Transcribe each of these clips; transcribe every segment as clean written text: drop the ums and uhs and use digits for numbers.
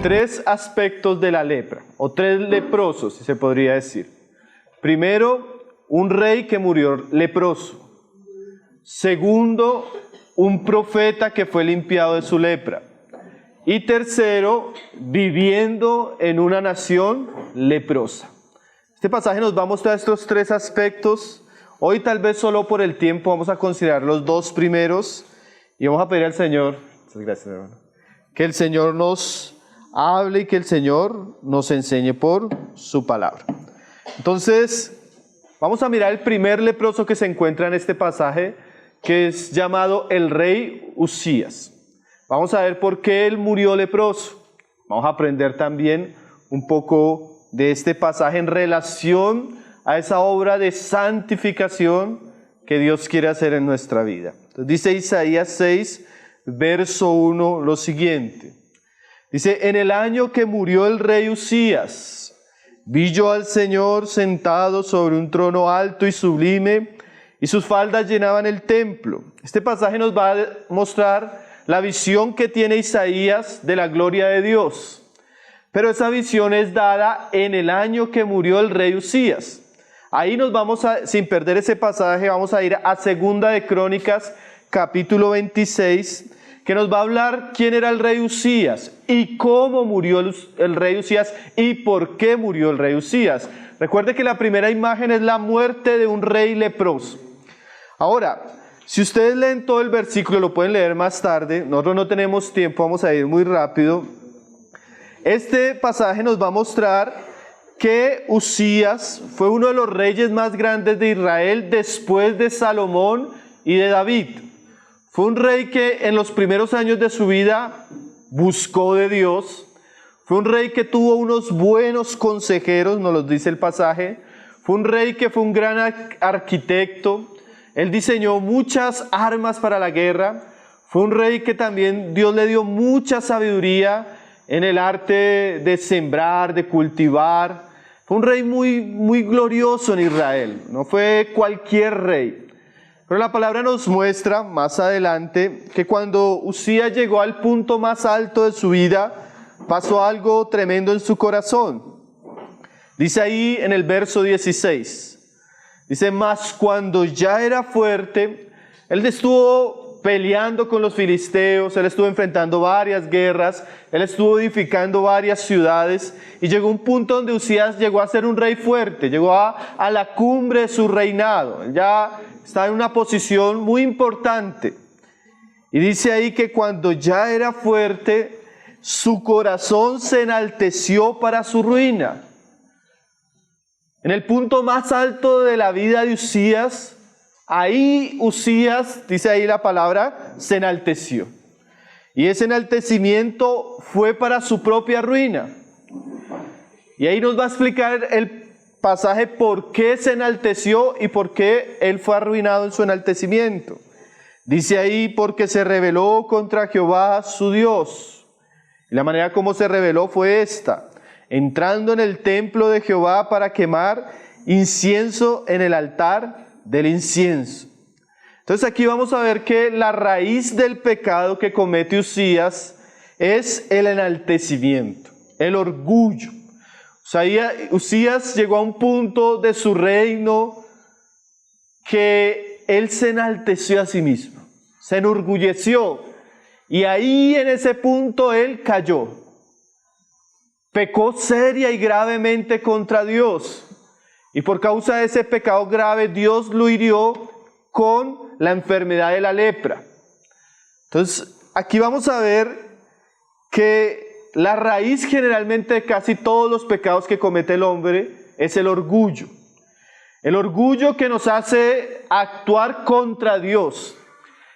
tres aspectos de la lepra, o tres leprosos, si se podría decir. Primero, un rey que murió leproso. Segundo, un profeta que fue limpiado de su lepra. Y tercero, viviendo en una nación leprosa. Este pasaje nos va a mostrar estos tres aspectos. Hoy tal vez solo por el tiempo vamos a considerar los dos primeros y vamos a pedir al Señor, muchas gracias hermano, que el Señor nos hable y que el Señor nos enseñe por su palabra. Entonces, vamos a mirar el primer leproso que se encuentra en este pasaje, que es llamado el rey Uzías. Vamos a ver por qué él murió leproso. Vamos a aprender también un poco de este pasaje en relación a esa obra de santificación que Dios quiere hacer en nuestra vida. Entonces, dice Isaías 6, verso 1, lo siguiente. Dice, en el año que murió el rey Uzías, vi yo al Señor sentado sobre un trono alto y sublime, y sus faldas llenaban el templo. Este pasaje nos va a mostrar la visión que tiene Isaías de la gloria de Dios. Pero esa visión es dada en el año que murió el rey Uzías. Ahí nos vamos a, sin perder ese pasaje, vamos a ir a Segunda de Crónicas, capítulo 26, que nos va a hablar quién era el rey Uzías y cómo murió el rey Uzías y por qué murió el rey Uzías. Recuerde que la primera imagen es la muerte de un rey leproso. Ahora, si ustedes leen todo el versículo, lo pueden leer más tarde, nosotros no tenemos tiempo, vamos a ir muy rápido. Este pasaje nos va a mostrar que Uzías fue uno de los reyes más grandes de Israel después de Salomón y de David. Fue un rey que en los primeros años de su vida buscó de Dios. Fue un rey que tuvo unos buenos consejeros, nos lo dice el pasaje. Fue un rey que fue un gran arquitecto. Él diseñó muchas armas para la guerra. Fue un rey que también Dios le dio mucha sabiduría en el arte de sembrar, de cultivar. Fue un rey muy glorioso en Israel. No fue cualquier rey. Pero la palabra nos muestra más adelante que cuando Uzías llegó al punto más alto de su vida, pasó algo tremendo en su corazón. Dice ahí en el verso 16. Dice, mas cuando ya era fuerte, él estuvo peleando con los filisteos, él estuvo enfrentando varias guerras, él estuvo edificando varias ciudades y llegó a un punto donde Uzías llegó a ser un rey fuerte, llegó a la cumbre de su reinado, él ya está en una posición muy importante. Y dice ahí que cuando ya era fuerte, su corazón se enalteció para su ruina. En el punto más alto de la vida de Uzías, ahí Uzías, dice ahí la palabra, se enalteció. Y ese enaltecimiento fue para su propia ruina. Y ahí nos va a explicar el pasaje por qué se enalteció y por qué él fue arruinado en su enaltecimiento. Dice ahí, porque se rebeló contra Jehová su Dios. Y la manera como se rebeló fue esta: entrando en el templo de Jehová para quemar incienso en el altar del incienso. Entonces aquí vamos a ver que la raíz del pecado que comete Uzías es el enaltecimiento, el orgullo. Uzías llegó a un punto de su reino que él se enalteció a sí mismo, se enorgulleció, y ahí en ese punto él cayó. Pecó seria y gravemente contra Dios. Y por causa de ese pecado grave, Dios lo hirió con la enfermedad de la lepra. Entonces, aquí vamos a ver que la raíz generalmente de casi todos los pecados que comete el hombre es el orgullo. El orgullo que nos hace actuar contra Dios.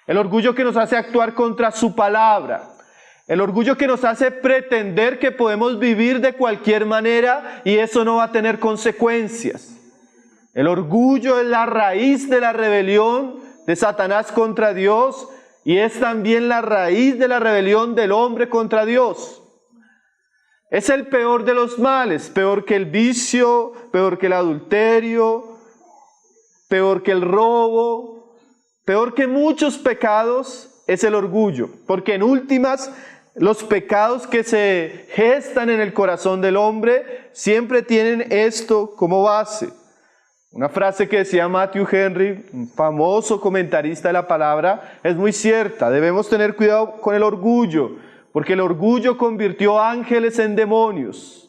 El orgullo que nos hace actuar contra su palabra. El orgullo que nos hace pretender que podemos vivir de cualquier manera y eso no va a tener consecuencias. El orgullo es la raíz de la rebelión de Satanás contra Dios y es también la raíz de la rebelión del hombre contra Dios. Es el peor de los males, peor que el vicio, peor que el adulterio, peor que el robo, peor que muchos pecados es el orgullo, porque en últimas los pecados que se gestan en el corazón del hombre siempre tienen esto como base. Una frase que decía Matthew Henry, un famoso comentarista de la palabra, es muy cierta. Debemos tener cuidado con el orgullo, porque el orgullo convirtió ángeles en demonios.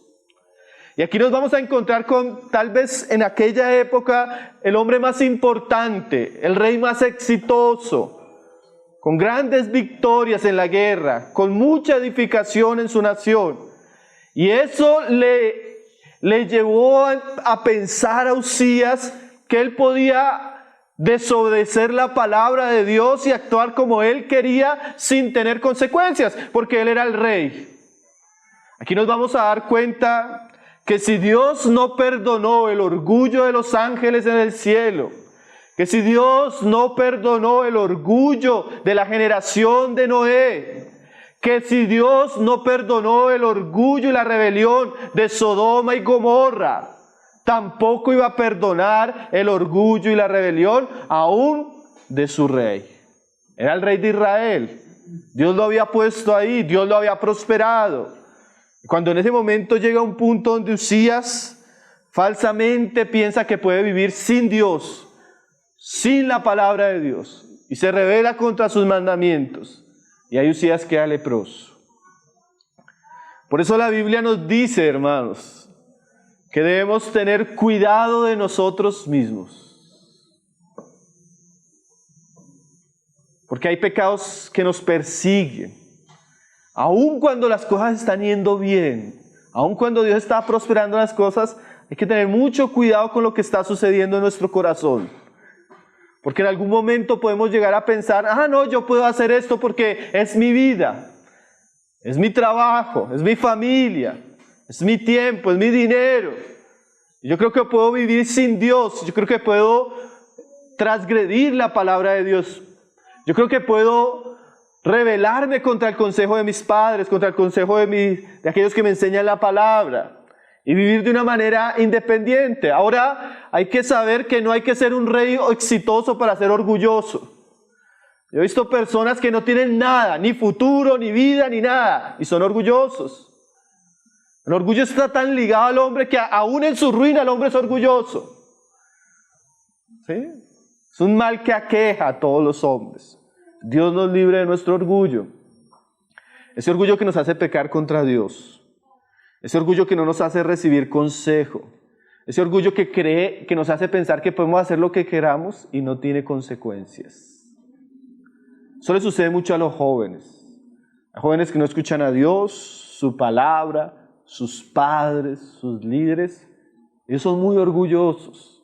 Y aquí nos vamos a encontrar con, tal vez en aquella época, el hombre más importante, el rey más exitoso, con grandes victorias en la guerra, con mucha edificación en su nación. Y eso le llevó a pensar a Uzías que él podía desobedecer la palabra de Dios y actuar como él quería sin tener consecuencias, porque él era el rey. Aquí nos vamos a dar cuenta que si Dios no perdonó el orgullo de los ángeles en el cielo, que si Dios no perdonó el orgullo de la generación de Noé, que si Dios no perdonó el orgullo y la rebelión de Sodoma y Gomorra, tampoco iba a perdonar el orgullo y la rebelión aún de su rey. Era el rey de Israel. Dios lo había puesto ahí, Dios lo había prosperado. Cuando en ese momento llega un punto donde Uzías falsamente piensa que puede vivir sin Dios, sin la palabra de Dios, y se rebela contra sus mandamientos, y ahí Uzías queda leproso. Por eso la Biblia nos dice, hermanos, que debemos tener cuidado de nosotros mismos, porque hay pecados que nos persiguen. Aun cuando las cosas están yendo bien, aun cuando Dios está prosperando las cosas, hay que tener mucho cuidado con lo que está sucediendo en nuestro corazón. Porque en algún momento podemos llegar a pensar, no, yo puedo hacer esto porque es mi vida, es mi trabajo, es mi familia, es mi tiempo, es mi dinero. Yo creo que puedo vivir sin Dios, yo creo que puedo transgredir la palabra de Dios. Yo creo que puedo rebelarme contra el consejo de mis padres, contra el consejo de aquellos que me enseñan la palabra y vivir de una manera independiente. Ahora hay que saber que no hay que ser un rey exitoso para ser orgulloso. Yo he visto personas que no tienen nada, ni futuro, ni vida, ni nada, y son orgullosos. El orgullo está tan ligado al hombre que aún en su ruina el hombre es orgulloso. ¿Sí? Es un mal que aqueja a todos los hombres. Dios nos libre de nuestro orgullo. Ese orgullo que nos hace pecar contra Dios. Ese orgullo que no nos hace recibir consejo. Ese orgullo que nos hace pensar que podemos hacer lo que queramos y no tiene consecuencias. Eso le sucede mucho a los jóvenes. A jóvenes que no escuchan a Dios, su palabra, sus padres, sus líderes. Ellos son muy orgullosos.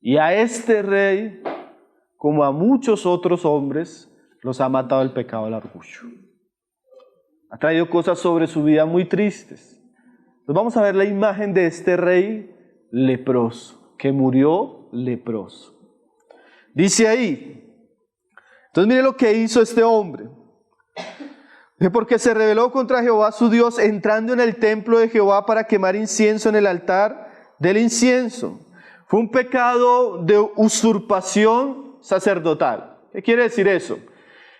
Y a este rey, como a muchos otros hombres, los ha matado el pecado del orgullo. Ha traído cosas sobre su vida muy tristes. Entonces vamos a ver la imagen de este rey leproso, que murió leproso. Dice ahí, entonces mire lo que hizo este hombre. Porque se rebeló contra Jehová su Dios, entrando en el templo de Jehová para quemar incienso en el altar del incienso. Fue un pecado de usurpación sacerdotal. ¿Qué quiere decir eso?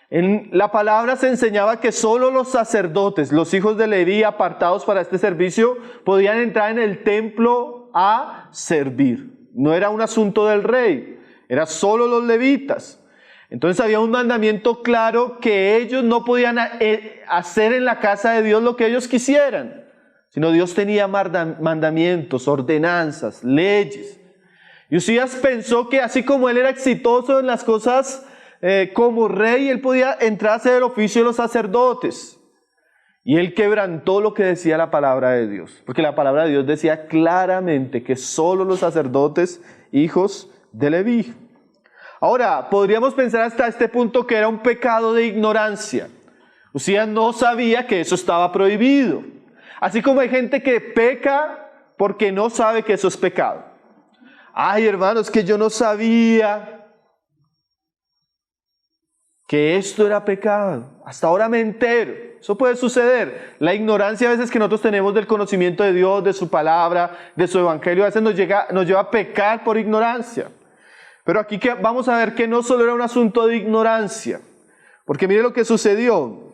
En la palabra se enseñaba que solo los sacerdotes, los hijos de Leví apartados para este servicio, podían entrar en el templo a servir. No era un asunto del rey, era solo los levitas. Entonces había un mandamiento claro que ellos no podían hacer en la casa de Dios lo que ellos quisieran, sino Dios tenía mandamientos, ordenanzas, leyes. Y Uzías pensó que así como él era exitoso en las cosas como rey, él podía entrar a hacer el oficio de los sacerdotes. Y él quebrantó lo que decía la palabra de Dios, porque la palabra de Dios decía claramente que solo los sacerdotes, hijos de Leví. Ahora, podríamos pensar hasta este punto que era un pecado de ignorancia. Uzías no sabía que eso estaba prohibido. Así como hay gente que peca porque no sabe que eso es pecado. Ay, hermanos, que yo no sabía que esto era pecado. Hasta ahora me entero. Eso puede suceder. La ignorancia a veces que nosotros tenemos del conocimiento de Dios, de su palabra, de su evangelio, a veces nos lleva a pecar por ignorancia. Pero aquí vamos a ver que no solo era un asunto de ignorancia. Porque mire lo que sucedió.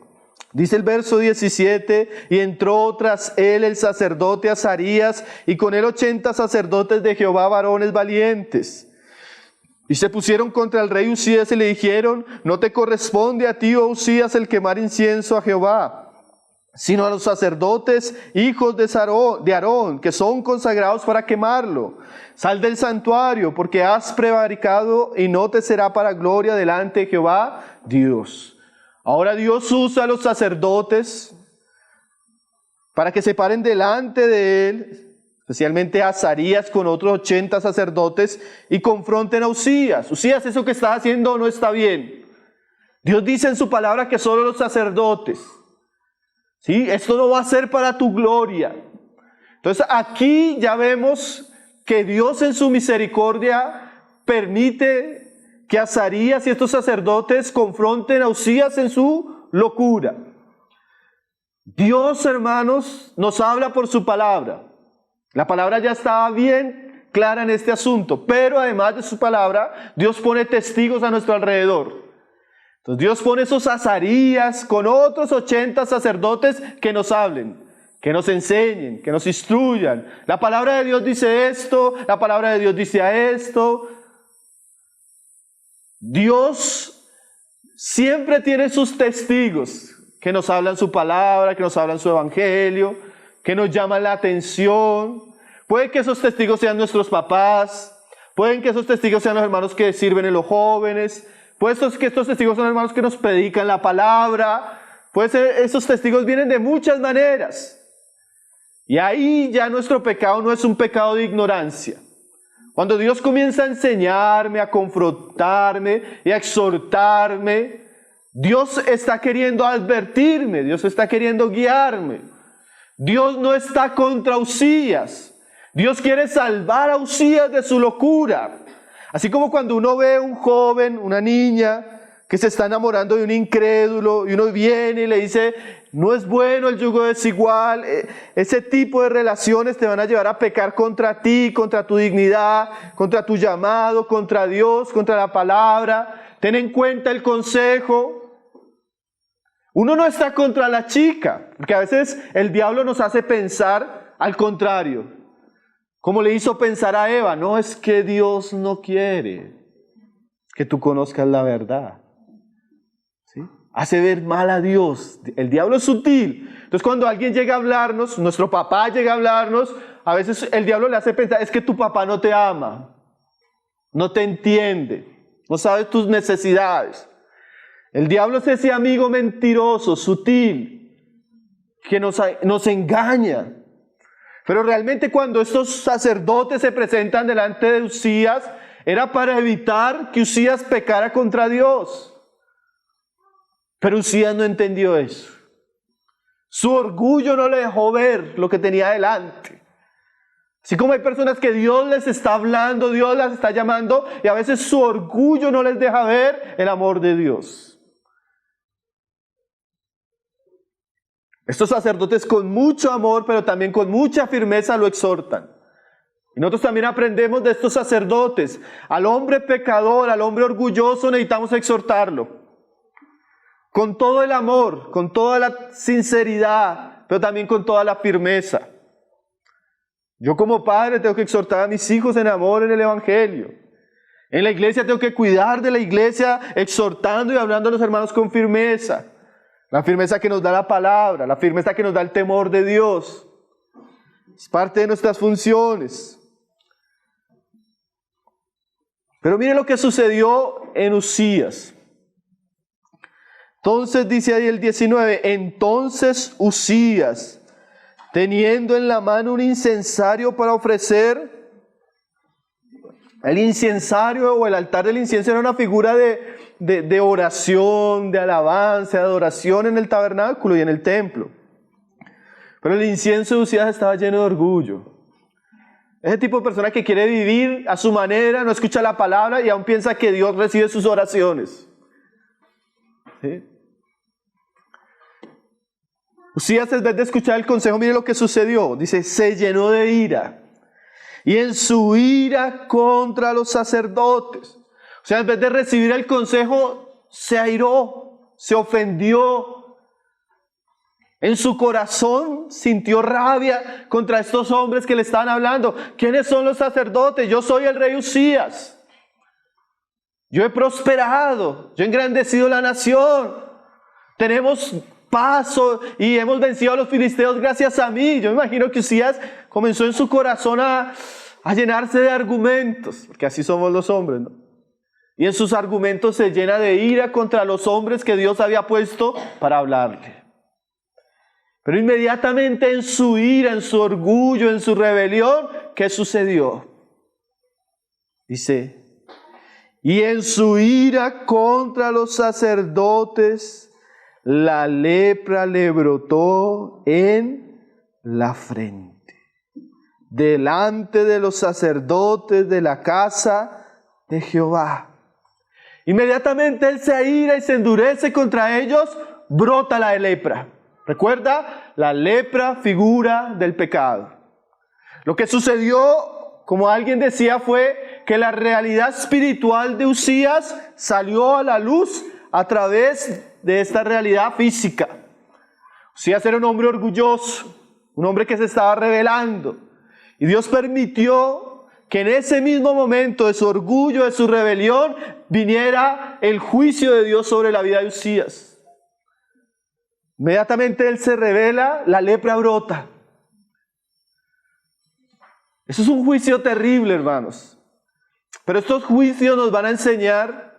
Dice el verso 17, y entró tras él el sacerdote Azarías, y con él 80 sacerdotes de Jehová, varones valientes. Y se pusieron contra el rey Usías y le dijeron: no te corresponde a ti, oh Usías, el quemar incienso a Jehová, sino a los sacerdotes, hijos de Aarón, que son consagrados para quemarlo. Sal del santuario, porque has prevaricado, y no te será para gloria delante de Jehová Dios. Ahora Dios usa a los sacerdotes para que se paren delante de él, especialmente a Azarías con otros 80 sacerdotes, y confronten a Usías. Usías, eso que estás haciendo no está bien. Dios dice en su palabra que solo los sacerdotes. ¿Sí? Esto no va a ser para tu gloria. Entonces aquí ya vemos que Dios en su misericordia permite que Azarías y estos sacerdotes confronten a Usías en su locura. Dios, hermanos, nos habla por su palabra. La palabra ya estaba bien clara en este asunto, pero además de su palabra, Dios pone testigos a nuestro alrededor. Entonces Dios pone esos Azarías con otros 80 sacerdotes que nos hablen, que nos enseñen, que nos instruyan. La palabra de Dios dice esto, la palabra de Dios dice a esto. Dios siempre tiene sus testigos que nos hablan su palabra, que nos hablan su evangelio, que nos llaman la atención. Puede que esos testigos sean nuestros papás, pueden que esos testigos sean los hermanos que sirven en los jóvenes, puede que estos testigos son hermanos que nos predican la palabra, puede ser, esos testigos vienen de muchas maneras. Y ahí ya nuestro pecado no es un pecado de ignorancia. Cuando Dios comienza a enseñarme, a confrontarme y a exhortarme, Dios está queriendo advertirme, Dios está queriendo guiarme. Dios no está contra Usías. Dios quiere salvar a Usías de su locura. Así como cuando uno ve a un joven, una niña, que se está enamorando de un incrédulo, y uno viene y le dice: no es bueno el yugo desigual, ese tipo de relaciones te van a llevar a pecar contra ti, contra tu dignidad, contra tu llamado, contra Dios, contra la palabra. Ten en cuenta el consejo. Uno no está contra la chica, porque a veces el diablo nos hace pensar al contrario. Como le hizo pensar a Eva: no, es que Dios no quiere que tú conozcas la verdad. ¿Sí? Hace ver mal a Dios. El diablo es sutil. Entonces cuando alguien llega a hablarnos, nuestro papá llega a hablarnos, a veces el diablo le hace pensar: es que tu papá no te ama, no te entiende, no sabe tus necesidades. El diablo es ese amigo mentiroso, sutil, que nos engaña. Pero realmente cuando estos sacerdotes se presentan delante de Usías, era para evitar que Usías pecara contra Dios. Pero Usías no entendió eso. Su orgullo no le dejó ver lo que tenía delante. Así como hay personas que Dios les está hablando, Dios las está llamando, y a veces su orgullo no les deja ver el amor de Dios. Estos sacerdotes con mucho amor, pero también con mucha firmeza lo exhortan. Y nosotros también aprendemos de estos sacerdotes. Al hombre pecador, al hombre orgulloso, necesitamos exhortarlo. Con todo el amor, con toda la sinceridad, pero también con toda la firmeza. Yo como padre tengo que exhortar a mis hijos en amor en el evangelio. En la iglesia tengo que cuidar de la iglesia, exhortando y hablando a los hermanos con firmeza. La firmeza que nos da la palabra, la firmeza que nos da el temor de Dios. Es parte de nuestras funciones. Pero mire lo que sucedió en Usías. Entonces dice ahí el 19, entonces Usías, teniendo en la mano un incensario para ofrecer, el incensario o el altar del incienso era una figura de oración, de alabanza, de adoración en el tabernáculo y en el templo. Pero el incienso de Usías estaba lleno de orgullo. Ese tipo de persona que quiere vivir a su manera, no escucha la palabra y aún piensa que Dios recibe sus oraciones. ¿Sí? Usías, en vez de escuchar el consejo, mire lo que sucedió. Dice, se llenó de ira. Y en su ira contra los sacerdotes. O sea, en vez de recibir el consejo, se airó, se ofendió. En su corazón sintió rabia contra estos hombres que le estaban hablando. ¿Quiénes son los sacerdotes? Yo soy el rey Uzías. Yo he prosperado, yo he engrandecido la nación. Tenemos paz y hemos vencido a los filisteos gracias a mí. Yo me imagino que Uzías comenzó en su corazón a llenarse de argumentos, porque así somos los hombres, ¿no? Y en sus argumentos se llena de ira contra los hombres que Dios había puesto para hablarle. Pero inmediatamente en su ira, en su orgullo, en su rebelión, ¿qué sucedió? Dice, y en su ira contra los sacerdotes, la lepra le brotó en la frente, delante de los sacerdotes de la casa de Jehová. Inmediatamente él se aira y se endurece contra ellos, brota la lepra. ¿Recuerda? La lepra, figura del pecado. Lo que sucedió, como alguien decía, fue que la realidad espiritual de Uzías salió a la luz a través de esta realidad física. Uzías era un hombre orgulloso, un hombre que se estaba rebelando. Y Dios permitió que en ese mismo momento de su orgullo, de su rebelión, viniera el juicio de Dios sobre la vida de Uzías. Inmediatamente él se rebela, la lepra brota. Eso es un juicio terrible, hermanos. Pero estos juicios nos van a enseñar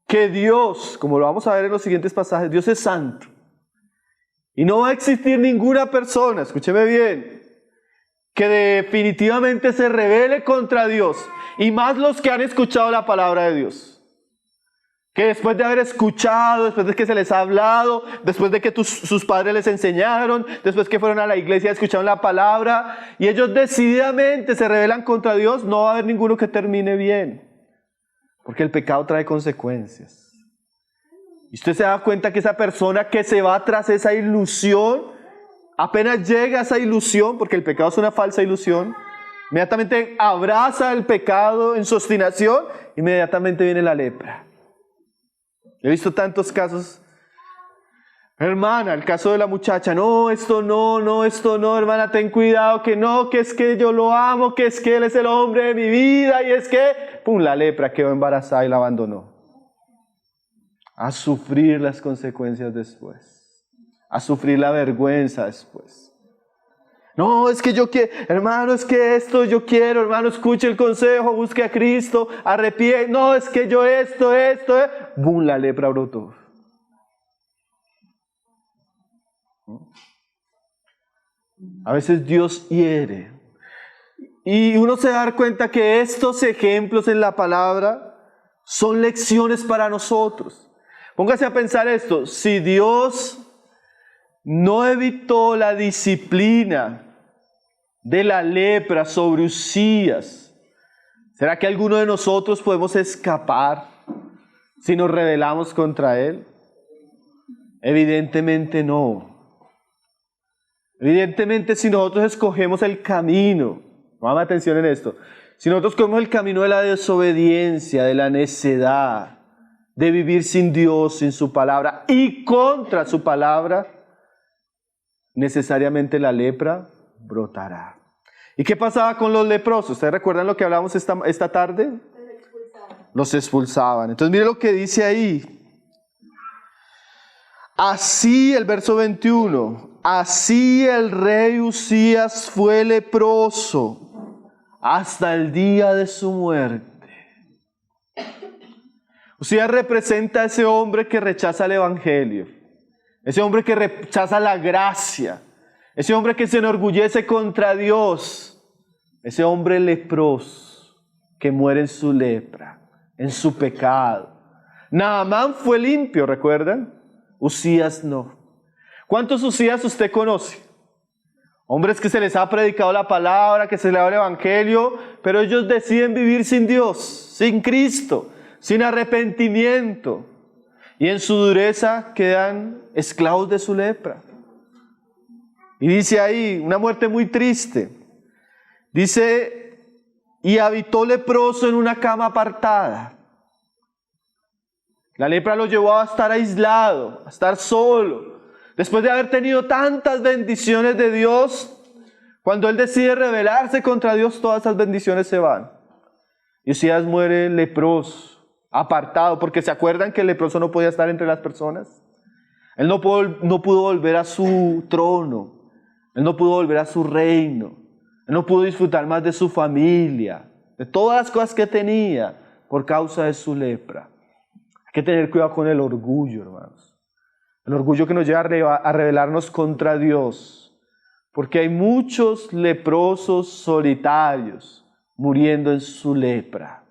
que Dios, como lo vamos a ver en los siguientes pasajes, Dios es santo. Y no va a existir ninguna persona, escúcheme bien, que definitivamente se rebele contra Dios, y más los que han escuchado la palabra de Dios. Que después de haber escuchado, después de que se les ha hablado, después de que sus padres les enseñaron, después que fueron a la iglesia y escucharon la palabra, y ellos decididamente se rebelan contra Dios, no va a haber ninguno que termine bien. Porque el pecado trae consecuencias. Y usted se da cuenta que esa persona que se va tras esa ilusión, apenas llega a esa ilusión, porque el pecado es una falsa ilusión, inmediatamente abraza el pecado en su obstinación, inmediatamente viene la lepra. He visto tantos casos. Hermana, el caso de la muchacha, no, esto no, hermana, ten cuidado, que no, que es que yo lo amo, que es que él es el hombre de mi vida, y es que, pum, la lepra, quedó embarazada y la abandonó. A sufrir las consecuencias después, a sufrir la vergüenza después. No, es que yo quiero, hermano, es que esto yo quiero, hermano, escuche el consejo, busque a Cristo, arrepiente. No, es que yo esto. ¡Bum! La lepra brotó. A veces Dios hiere. Y uno se da cuenta que estos ejemplos en la palabra son lecciones para nosotros. Póngase a pensar esto, si Dios no evitó la disciplina de la lepra sobre Uzías, ¿será que alguno de nosotros podemos escapar si nos rebelamos contra él? Evidentemente no. Evidentemente si nosotros escogemos el camino, pongan atención en esto, si nosotros escogemos el camino de la desobediencia, de la necedad, de vivir sin Dios, sin su palabra y contra su palabra, necesariamente la lepra brotará. ¿Y qué pasaba con los leprosos? ¿Ustedes recuerdan lo que hablamos esta tarde? Los expulsaban. Entonces mire lo que dice ahí. Así, el verso 21, así el rey Uzías fue leproso hasta el día de su muerte. Uzías representa a ese hombre que rechaza el evangelio, ese hombre que rechaza la gracia, ese hombre que se enorgullece contra Dios, ese hombre leproso que muere en su lepra, en su pecado. Naamán fue limpio, ¿recuerdan? Uzías no. ¿Cuántos Uzías usted conoce? Hombres que se les ha predicado la palabra, que se les ha dado el evangelio, pero ellos deciden vivir sin Dios, sin Cristo, sin arrepentimiento. Y en su dureza quedan esclavos de su lepra. Y dice ahí, una muerte muy triste. Dice, y habitó leproso en una cama apartada. La lepra lo llevó a estar aislado, a estar solo, Después de haber tenido tantas bendiciones de Dios, cuando él decide rebelarse contra Dios, todas esas bendiciones se van. Y Usías muere leproso, apartado, porque ¿se acuerdan que el leproso no podía estar entre las personas? Él no pudo volver a su trono, él no pudo volver a su reino, él no pudo disfrutar más de su familia, de todas las cosas que tenía por causa de su lepra. Hay que tener cuidado con el orgullo, hermanos. El orgullo que nos lleva a rebelarnos contra Dios. Porque hay muchos leprosos solitarios muriendo en su lepra.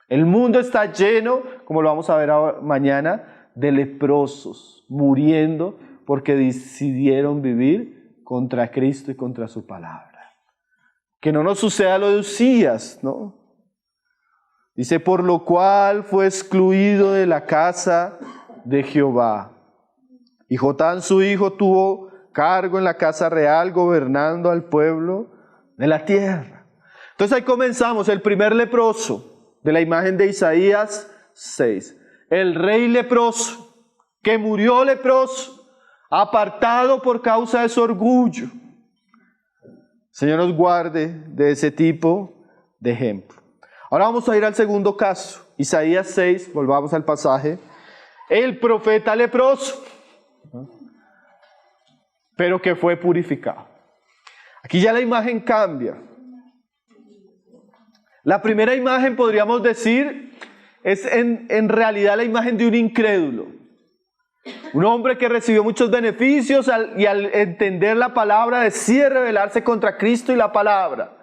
El mundo está lleno, como lo vamos a ver mañana, de leprosos muriendo porque decidieron vivir contra Cristo y contra su palabra. Que no nos suceda lo de Usías, ¿no? Dice, por lo cual fue excluido de la casa de Jehová. Y Jotán su hijo tuvo cargo en la casa real, gobernando al pueblo de la tierra. Entonces ahí comenzamos, el primer leproso de la imagen de Isaías 6. El rey leproso, que murió leproso, apartado por causa de su orgullo. Señor nos guarde de ese tipo de ejemplo. Ahora vamos a ir al segundo caso, Isaías 6, volvamos al pasaje. El profeta leproso, pero que fue purificado. Aquí ya la imagen cambia. La primera imagen, podríamos decir, es en realidad la imagen de un incrédulo. Un hombre que recibió muchos beneficios y al entender la palabra decide rebelarse contra Cristo y la palabra.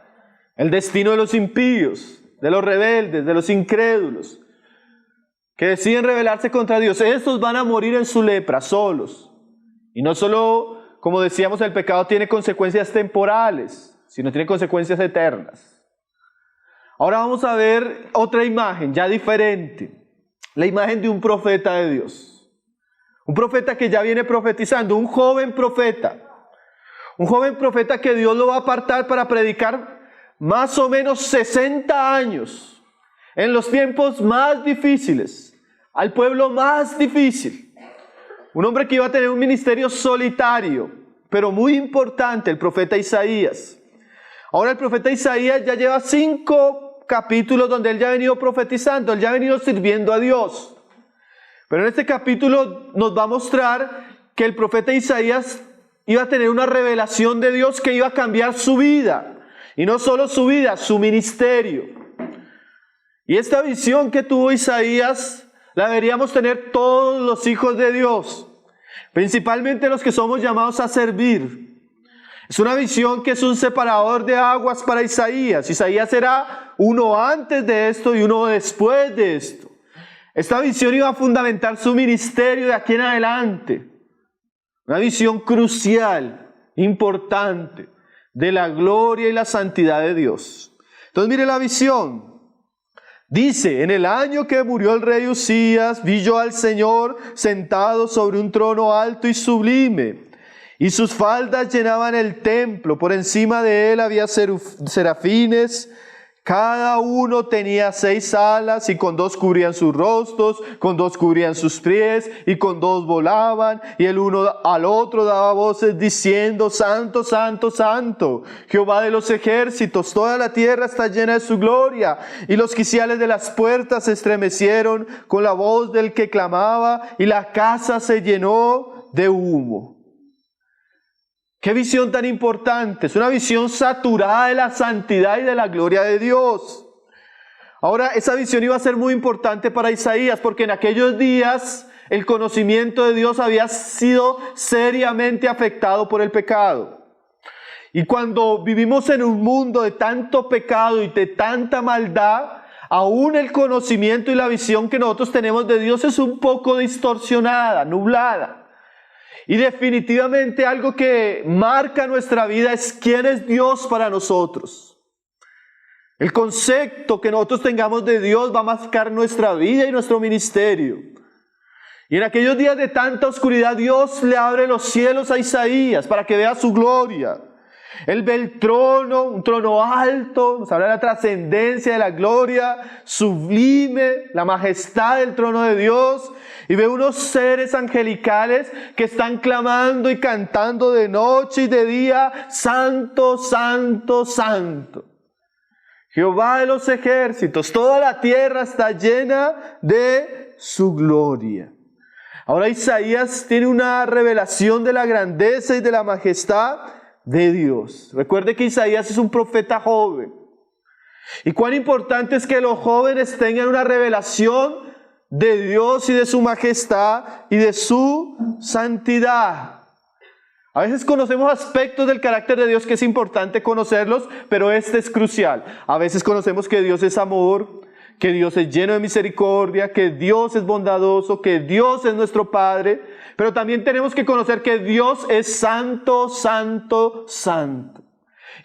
El destino de los impíos, de los rebeldes, de los incrédulos, que deciden rebelarse contra Dios. Estos van a morir en su lepra, solos. Y no solo, como decíamos, el pecado tiene consecuencias temporales, sino tiene consecuencias eternas. Ahora vamos a ver otra imagen, ya diferente. La imagen de un profeta de Dios. Un profeta que ya viene profetizando, un joven profeta. Un joven profeta que Dios lo va a apartar para predicar más o menos 60 años. En los tiempos más difíciles, al pueblo más difícil. Un hombre que iba a tener un ministerio solitario, pero muy importante, el profeta Isaías. Ahora el profeta Isaías ya lleva 5 capítulos donde él ya ha venido profetizando, él ya ha venido sirviendo a Dios. Pero en este capítulo nos va a mostrar que el profeta Isaías iba a tener una revelación de Dios que iba a cambiar su vida. Y no solo su vida, su ministerio. Y esta visión que tuvo Isaías la deberíamos tener todos los hijos de Dios, principalmente los que somos llamados a servir. Es una visión que es un separador de aguas para Isaías. Isaías era uno antes de esto y uno después de esto. Esta visión iba a fundamentar su ministerio de aquí en adelante. Una visión crucial, importante, de la gloria y la santidad de Dios. Entonces mire la visión. Dice, en el año que murió el rey Usías, vi yo al Señor sentado sobre un trono alto y sublime, y sus faldas llenaban el templo. Por encima de él había serafines, cada uno tenía 6 alas, y con 2 cubrían sus rostros, con 2 cubrían sus pies, y con 2 volaban, y el uno al otro daba voces diciendo, Santo, Santo, Santo, Jehová de los ejércitos, toda la tierra está llena de su gloria. Y los quiciales de las puertas se estremecieron con la voz del que clamaba, y la casa se llenó de humo. ¡Qué visión tan importante! Es una visión saturada de la santidad y de la gloria de Dios. Ahora, esa visión iba a ser muy importante para Isaías, porque en aquellos días el conocimiento de Dios había sido seriamente afectado por el pecado. Y cuando vivimos en un mundo de tanto pecado y de tanta maldad, aún el conocimiento y la visión que nosotros tenemos de Dios es un poco distorsionada, nublada. Y definitivamente algo que marca nuestra vida es quién es Dios para nosotros. El concepto que nosotros tengamos de Dios va a marcar nuestra vida y nuestro ministerio. Y en aquellos días de tanta oscuridad, Dios le abre los cielos a Isaías para que vea su gloria. Él ve el trono, un trono alto, nos habla de la trascendencia, de la gloria sublime, la majestad del trono de Dios. Y ve unos seres angelicales que están clamando y cantando de noche y de día: Santo, Santo, Santo, Jehová de los ejércitos. Toda la tierra está llena de su gloria. Ahora Isaías tiene una revelación de la grandeza y de la majestad de Dios. Recuerde que Isaías es un profeta joven. Y cuán importante es que los jóvenes tengan una revelación de Dios y de su majestad y de su santidad. A veces conocemos aspectos del carácter de Dios que es importante conocerlos, pero este es crucial. A veces conocemos que Dios es amor, que Dios es lleno de misericordia, que Dios es bondadoso, que Dios es nuestro Padre, pero también tenemos que conocer que Dios es santo, santo, santo.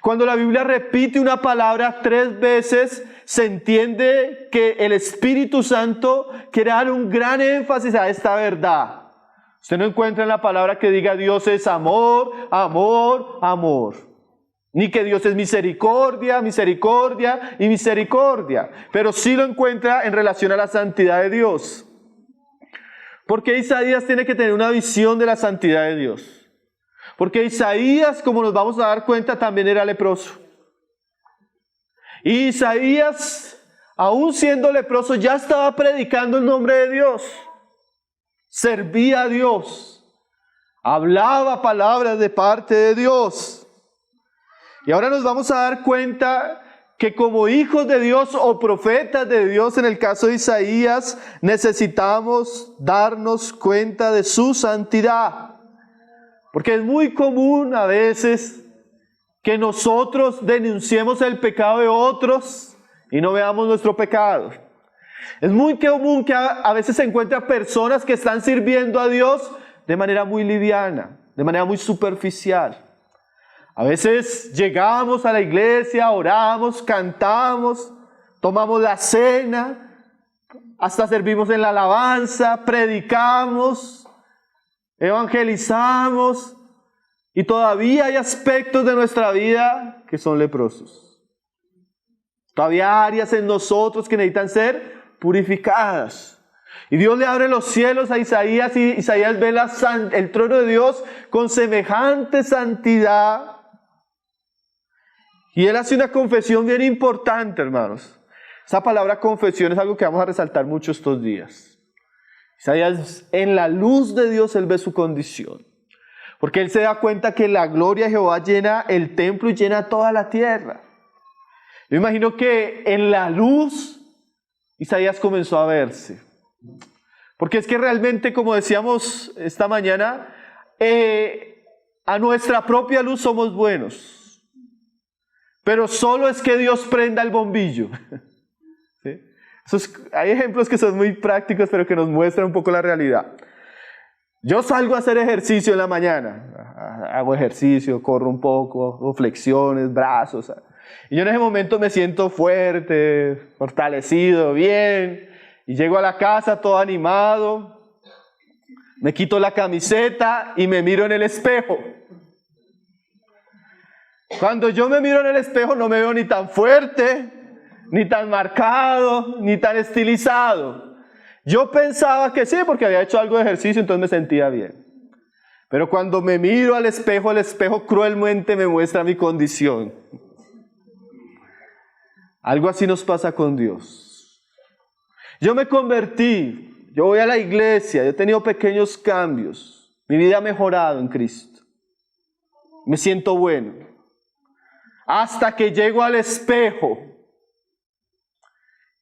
Cuando la Biblia repite una palabra 3 veces, se entiende que el Espíritu Santo quiere dar un gran énfasis a esta verdad. Usted no encuentra en la palabra que diga Dios es amor, amor, amor. Ni que Dios es misericordia, misericordia y misericordia. Pero sí lo encuentra en relación a la santidad de Dios. Porque Isaías tiene que tener una visión de la santidad de Dios. Porque Isaías, como nos vamos a dar cuenta, también era leproso. Y Isaías, aún siendo leproso, ya estaba predicando el nombre de Dios. Servía a Dios. Hablaba palabras de parte de Dios. Y ahora nos vamos a dar cuenta que como hijos de Dios o profetas de Dios, en el caso de Isaías, necesitamos darnos cuenta de su santidad. Porque es muy común a veces que nosotros denunciemos el pecado de otros y no veamos nuestro pecado. Es muy común que a veces se encuentran personas que están sirviendo a Dios de manera muy liviana, de manera muy superficial. A veces llegamos a la iglesia, oramos, cantamos, tomamos la cena, hasta servimos en la alabanza, predicamos, evangelizamos, y todavía hay aspectos de nuestra vida que son leprosos. Todavía hay áreas en nosotros que necesitan ser purificadas. Y Dios le abre los cielos a Isaías y Isaías ve el trono de Dios con semejante santidad. Y él hace una confesión bien importante, hermanos. Esa palabra confesión es algo que vamos a resaltar mucho estos días. Isaías, en la luz de Dios, él ve su condición. Porque él se da cuenta que la gloria de Jehová llena el templo y llena toda la tierra. Yo imagino que en la luz Isaías comenzó a verse. Porque es que realmente, como decíamos esta mañana, a nuestra propia luz somos buenos. Pero solo es que Dios prenda el bombillo. ¿Sí? Hay ejemplos que son muy prácticos, pero que nos muestran un poco la realidad. Yo salgo a hacer ejercicio en la mañana. Hago ejercicio, corro un poco, hago flexiones, brazos. Y yo en ese momento me siento fuerte, fortalecido, bien. Y llego a la casa todo animado. Me quito la camiseta y me miro en el espejo. Cuando yo me miro en el espejo no me veo ni tan fuerte, ni tan marcado, ni tan estilizado. Yo pensaba que sí, porque había hecho algo de ejercicio, entonces me sentía bien. Pero cuando me miro al espejo, el espejo cruelmente me muestra mi condición. Algo así nos pasa con Dios. Yo me convertí, yo voy a la iglesia, yo he tenido pequeños cambios. Mi vida ha mejorado en Cristo. Me siento bueno. Hasta que llego al espejo.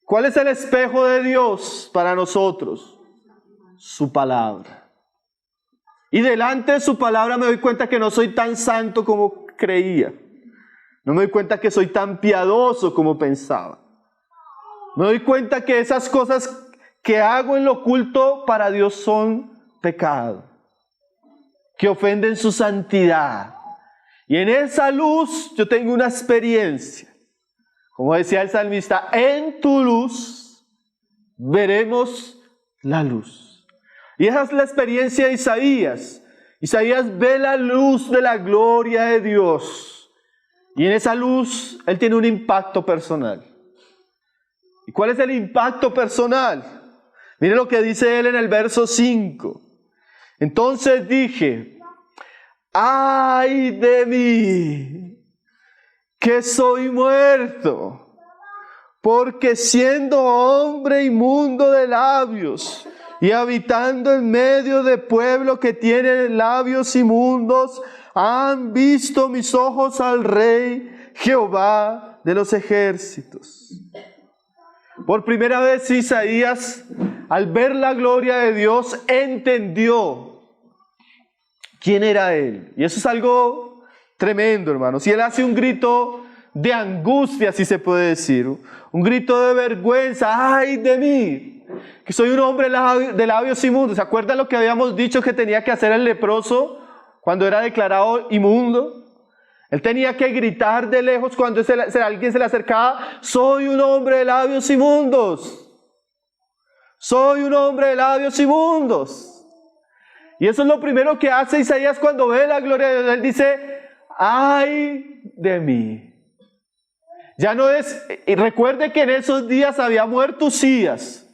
¿Cuál es el espejo de Dios para nosotros? Su palabra. Y delante de su palabra me doy cuenta que no soy tan santo como creía. No me doy cuenta que soy tan piadoso como pensaba. Me doy cuenta que esas cosas que hago en lo oculto para Dios son pecado, que ofenden su santidad. Y en esa luz yo tengo una experiencia. Como decía el salmista, en tu luz veremos la luz. Y esa es la experiencia de Isaías. Isaías ve la luz de la gloria de Dios. Y en esa luz, él tiene un impacto personal. ¿Y cuál es el impacto personal? Mire lo que dice él en el verso 5. Entonces dije, ¡ay de mí, que soy muerto! Porque siendo hombre inmundo de labios y habitando en medio de pueblo que tiene labios inmundos, han visto mis ojos al Rey Jehová de los ejércitos. Por primera vez Isaías, al ver la gloria de Dios, entendió quién era él. Y eso es algo tremendo, hermanos. Y él hace un grito de angustia, si se puede decir, un grito de vergüenza. ¡Ay de mí! Que soy un hombre de labios inmundos. ¿Se acuerdan lo que habíamos dicho que tenía que hacer el leproso cuando era declarado inmundo? Él tenía que gritar de lejos cuando alguien se le acercaba: soy un hombre de labios inmundos. Soy un hombre de labios inmundos. Y eso es lo primero que hace Isaías cuando ve la gloria de Dios. Él dice, ¡ay de mí! Ya no es, y recuerde que en esos días había muerto Usías.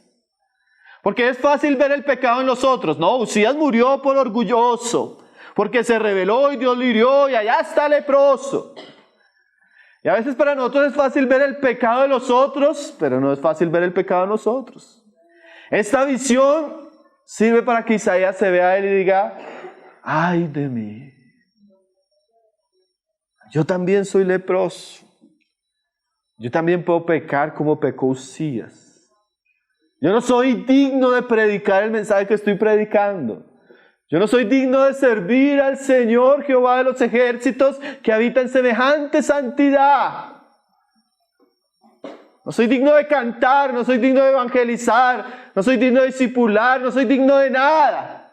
Porque es fácil ver el pecado en los otros. No, Usías murió por orgulloso, porque se rebeló y Dios lo hirió y allá está leproso. Y a veces para nosotros es fácil ver el pecado de los otros, pero no es fácil ver el pecado de nosotros. Esta visión sirve para que Isaías se vea a él y diga, ¡ay de mí! Yo también soy leproso. Yo también puedo pecar como pecó Usías. Yo no soy digno de predicar el mensaje que estoy predicando. Yo no soy digno de servir al Señor Jehová de los ejércitos que habita en semejante santidad. No soy digno de cantar, no soy digno de evangelizar, no soy digno de discipular, no soy digno de nada.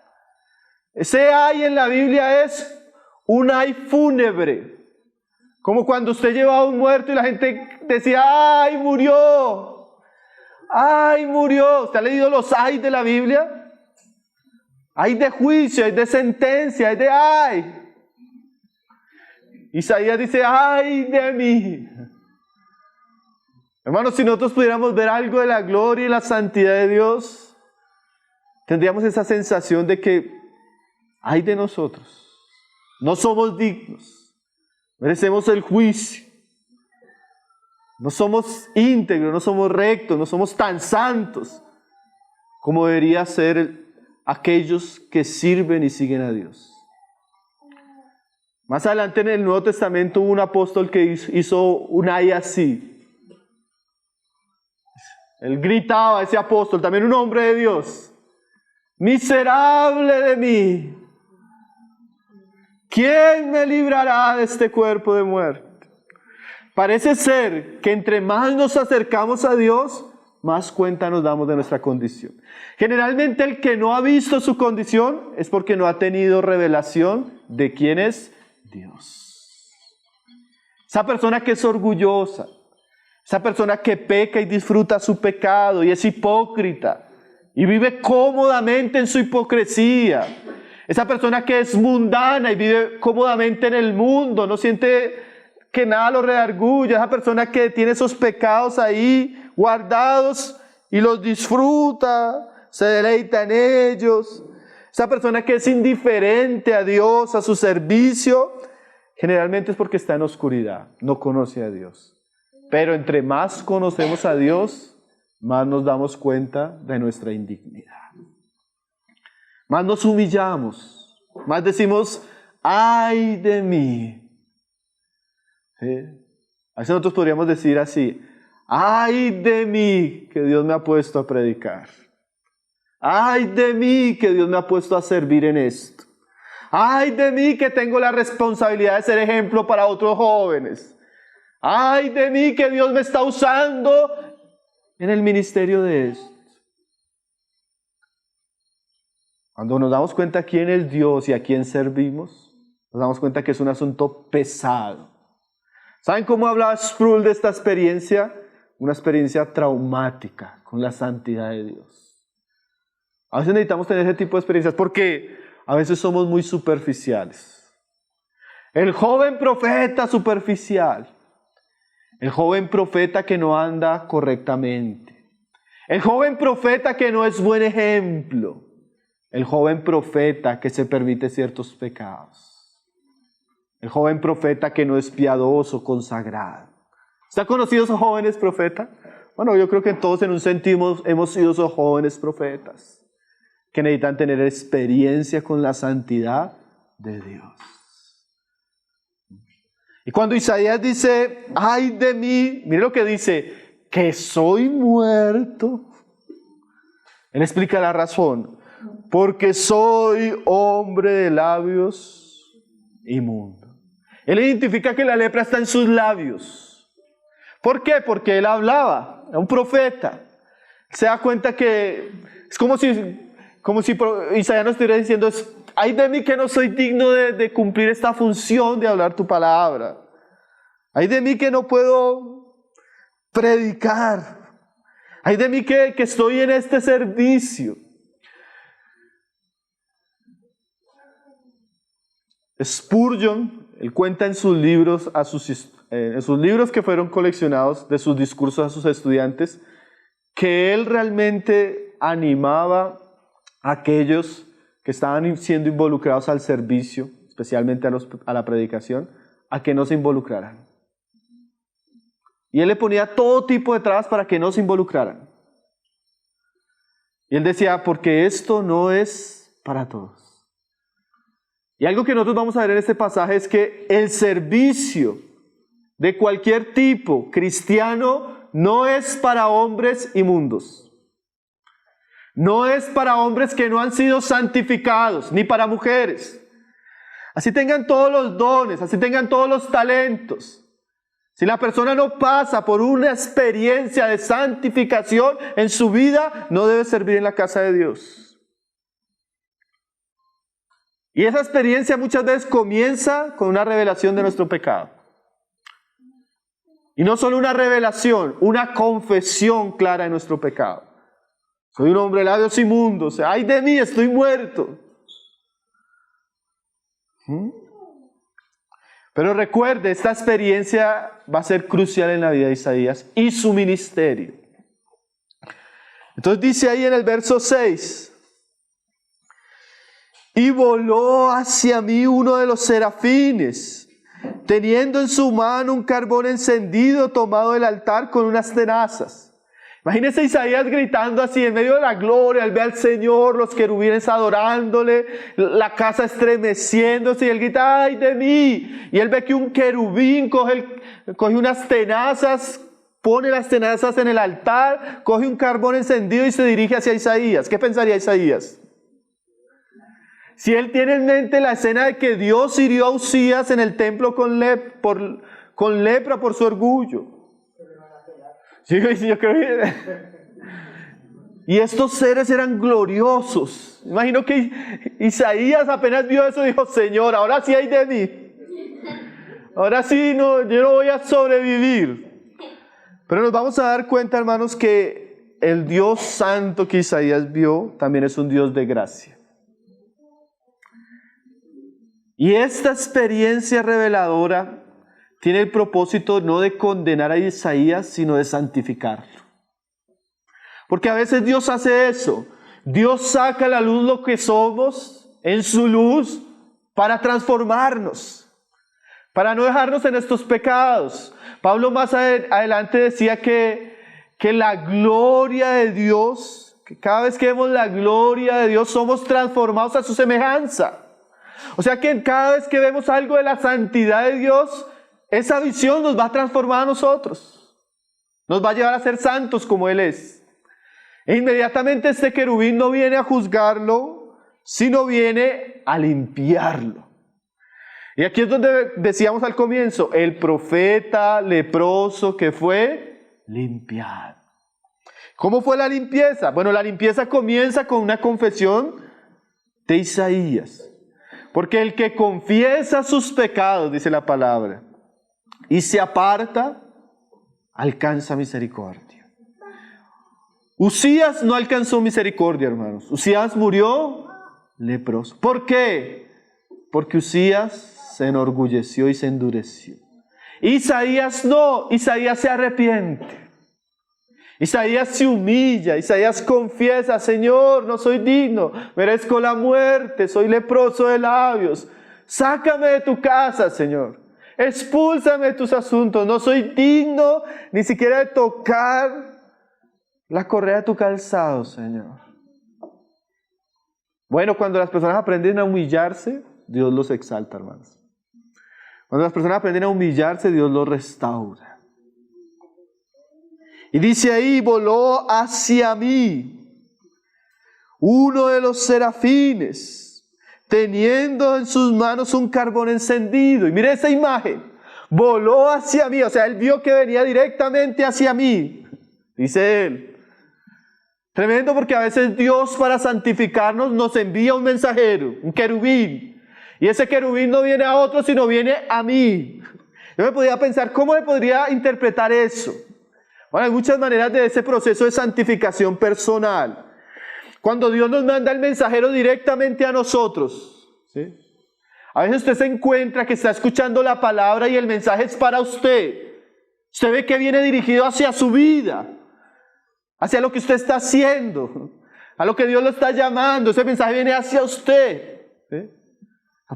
Ese ay en la Biblia es un ay fúnebre. Como cuando usted llevaba a un muerto y la gente decía, ¡ay, murió! ¡Ay, murió! ¿Usted ha leído los ay de la Biblia? Hay de juicio, hay de sentencia, hay de ay. Isaías dice, ¡ay de mí! Hermanos, si nosotros pudiéramos ver algo de la gloria y la santidad de Dios, tendríamos esa sensación de que ay de nosotros. No somos dignos. Merecemos el juicio. No somos íntegros, no somos rectos, no somos tan santos como debería ser aquellos que sirven y siguen a Dios. Más adelante en el Nuevo Testamento hubo un apóstol que hizo un ay así. Él gritaba, ese apóstol, también un hombre de Dios: miserable de mí, ¿quién me librará de este cuerpo de muerte? Parece ser que entre más nos acercamos a Dios, más cuenta nos damos de nuestra condición. Generalmente el que no ha visto su condición es porque no ha tenido revelación de quién es Dios. Esa persona que es orgullosa, esa persona que peca y disfruta su pecado y es hipócrita y vive cómodamente en su hipocresía. Esa persona que es mundana y vive cómodamente en el mundo, no siente que nada lo redarguya. Esa persona que tiene esos pecados ahí guardados y los disfruta, se deleita en ellos. Esa persona que es indiferente a Dios, a su servicio, generalmente es porque está en oscuridad, no conoce a Dios. Pero entre más conocemos a Dios, más nos damos cuenta de nuestra indignidad. Más nos humillamos, más decimos, ¡ay de mí! ¿Sí? A veces nosotros podríamos decir así, ¡ay de mí que Dios me ha puesto a predicar! ¡Ay de mí que Dios me ha puesto a servir en esto! ¡Ay de mí que tengo la responsabilidad de ser ejemplo para otros jóvenes! ¡Ay de mí que Dios me está usando en el ministerio de esto! Cuando nos damos cuenta quién es Dios y a quién servimos, nos damos cuenta que es un asunto pesado. ¿Saben cómo hablaba Sproul de esta experiencia? Una experiencia traumática con la santidad de Dios. A veces necesitamos tener ese tipo de experiencias porque a veces somos muy superficiales. El joven profeta superficial. El joven profeta que no anda correctamente. El joven profeta que no es buen ejemplo. El joven profeta que se permite ciertos pecados. El joven profeta que no es piadoso, consagrado. ¿Usted ha conocido a esos jóvenes profetas? Bueno, yo creo que todos en un sentido hemos sido esos jóvenes profetas que necesitan tener experiencia con la santidad de Dios. Y cuando Isaías dice, ay de mí, mire lo que dice, que soy muerto. Él explica la razón. Porque soy hombre de labios inmundos. Él identifica que la lepra está en sus labios. ¿Por qué? Porque él hablaba, era un profeta. Se da cuenta que es como si Isaías nos estuviera diciendo, ay de mí que no soy digno de cumplir esta función de hablar tu palabra. Ay de mí que no puedo predicar. Ay de mí que estoy en este servicio. Spurgeon, él cuenta en sus libros que fueron coleccionados de sus discursos a sus estudiantes, que él realmente animaba a aquellos que estaban siendo involucrados al servicio, especialmente a la predicación, a que no se involucraran. Y él le ponía todo tipo de trabas para que no se involucraran. Y él decía, porque esto no es para todos. Y algo que nosotros vamos a ver en este pasaje es que el servicio de cualquier tipo cristiano no es para hombres inmundos. No es para hombres que no han sido santificados, ni para mujeres. Así tengan todos los dones, así tengan todos los talentos. Si la persona no pasa por una experiencia de santificación en su vida, no debe servir en la casa de Dios. Y esa experiencia muchas veces comienza con una revelación de nuestro pecado. Y no solo una revelación, una confesión clara de nuestro pecado. Soy un hombre de labios inmundos. ¡Ay de mí, estoy muerto! Pero recuerde, esta experiencia va a ser crucial en la vida de Isaías y su ministerio. Entonces dice ahí en el verso 6... Y voló hacia mí uno de los serafines, teniendo en su mano un carbón encendido tomado del altar con unas tenazas. Imagínese Isaías gritando así en medio de la gloria, él ve al Señor, los querubines adorándole, la casa estremeciéndose y él grita, ¡ay de mí! Y él ve que un querubín coge unas tenazas, pone las tenazas en el altar, coge un carbón encendido y se dirige hacia Isaías. ¿Qué pensaría Isaías? Si él tiene en mente la escena de que Dios hirió a Usías en el templo con lepra por su orgullo. Sí, yo creo que... Y estos seres eran gloriosos. Imagino que Isaías apenas vio eso y dijo, Señor, ahora sí hay de mí. Ahora sí, yo no voy a sobrevivir. Pero nos vamos a dar cuenta, hermanos, que el Dios santo que Isaías vio también es un Dios de gracia. Y esta experiencia reveladora tiene el propósito no de condenar a Isaías, sino de santificarlo. Porque a veces Dios hace eso. Dios saca a la luz lo que somos en su luz para transformarnos, para no dejarnos en estos pecados. Pablo más adelante decía que la gloria de Dios, que cada vez que vemos la gloria de Dios somos transformados a su semejanza. O sea que cada vez que vemos algo de la santidad de Dios, esa visión nos va a transformar a nosotros. Nos va a llevar a ser santos como Él es. E inmediatamente este querubín no viene a juzgarlo, sino viene a limpiarlo. Y aquí es donde decíamos al comienzo, el profeta leproso que fue limpiado. ¿Cómo fue la limpieza? Bueno, la limpieza comienza con una confesión de Isaías. Porque el que confiesa sus pecados, dice la palabra, y se aparta, alcanza misericordia. Usías no alcanzó misericordia, hermanos. Usías murió leproso. ¿Por qué? Porque Usías se enorgulleció y se endureció. Isaías no, Isaías se arrepiente. Isaías se humilla, Isaías confiesa: Señor, no soy digno, merezco la muerte, soy leproso de labios. Sácame de tu casa, Señor. Expúlsame de tus asuntos, no soy digno ni siquiera de tocar la correa de tu calzado, Señor. Bueno, cuando las personas aprenden a humillarse, Dios los exalta, hermanos. Cuando las personas aprenden a humillarse, Dios los restaura. Y dice ahí: voló hacia mí uno de los serafines, teniendo en sus manos un carbón encendido. Y mire esa imagen: voló hacia mí, o sea, él vio que venía directamente hacia mí, dice él. Tremendo, porque a veces Dios, para santificarnos, nos envía un mensajero, un querubín. Y ese querubín no viene a otro, sino viene a mí. Yo me podía pensar, ¿cómo le podría interpretar eso? Bueno, hay muchas maneras de ese proceso de santificación personal. Cuando Dios nos manda el mensajero directamente a nosotros, ¿sí? A veces usted se encuentra que está escuchando la palabra y el mensaje es para usted. Usted ve que viene dirigido hacia su vida, hacia lo que usted está haciendo, a lo que Dios lo está llamando. Ese mensaje viene hacia usted, ¿sí?